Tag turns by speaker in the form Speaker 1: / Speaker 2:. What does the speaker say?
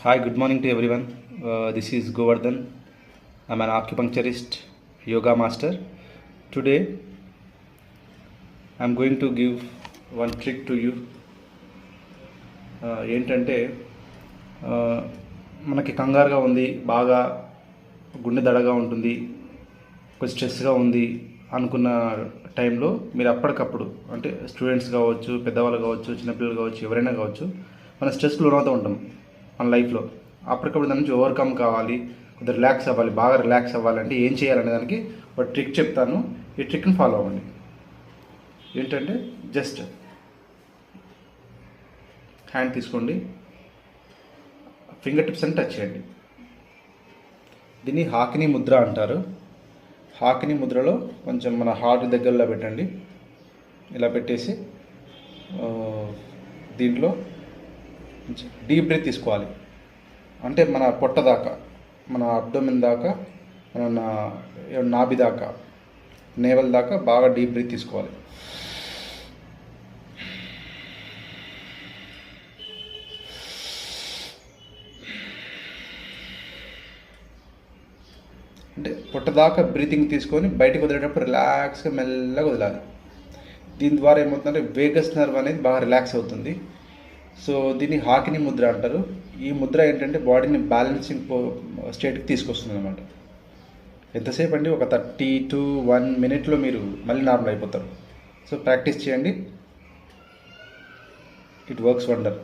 Speaker 1: Hi, good morning to everyone. This is Govardhan. I'm an acupuncturist, yoga master. Today, I'm going to give one trick to you. ఏంటంటే మనకి కంగారుగా ఉంది, బాగా గుండె దడగా ఉంటుంది, కొంచెం స్ట్రెస్గా ఉంది అనుకున్న టైంలో మీరు అప్పటికప్పుడు అంటే స్టూడెంట్స్ కావచ్చు, పెద్దవాళ్ళు కావచ్చు, చిన్నపిల్లలు కావచ్చు, ఎవరైనా కావచ్చు, మన స్ట్రెస్కి లోనవుతూ ఉంటాం మన లైఫ్లో. అప్పటికప్పుడు దాని నుంచి ఓవర్కమ్ కావాలి, కొద్దిగా రిలాక్స్ అవ్వాలి, బాగా రిలాక్స్ అవ్వాలంటే ఏం చేయాలనే దానికి ఒక ట్రిక్ చెప్తాను. ఈ ట్రిక్ని ఫాలో అవ్వండి. ఏంటంటే జస్ట్ హ్యాండ్ తీసుకోండి, ఫింగర్ టిప్స్ అని టచ్ చేయండి. దీన్ని హాకినీ ముద్ర అంటారు. హాకినీ ముద్రలో కొంచెం మన హార్ట్ దగ్గరలో పెట్టండి. ఇలా పెట్టేసి దీంట్లో డీప్ బ్రీత్ తీసుకోవాలి. అంటే మన పొట్ట దాకా, మన అబ్డోమెన్ దాకా, మన నాభి దాకా, నేవల్ దాకా బాగా డీప్ బ్రీత్ తీసుకోవాలి. అంటే పొట్ట దాకా బ్రీతింగ్ తీసుకొని బయటకు వదిలేటప్పుడు రిలాక్స్గా మెల్లగా వదలాలి. దీని ద్వారా ఏమవుతుందంటే వేగస్ నర్వ్ అనేది బాగా రిలాక్స్ అవుతుంది. సో దీన్ని హాకినీ ముద్ర అంటారు. ఈ ముద్ర ఏంటంటే బాడీని బ్యాలెన్సింగ్ స్టేట్కి తీసుకొస్తుంది అనమాట. ఎంతసేపు అండి, ఒక 30 to 1 minute మీరు మళ్ళీ నార్మల్ అయిపోతారు. సో ప్రాక్టీస్ చేయండి, ఇట్ వర్క్స్ వండర్.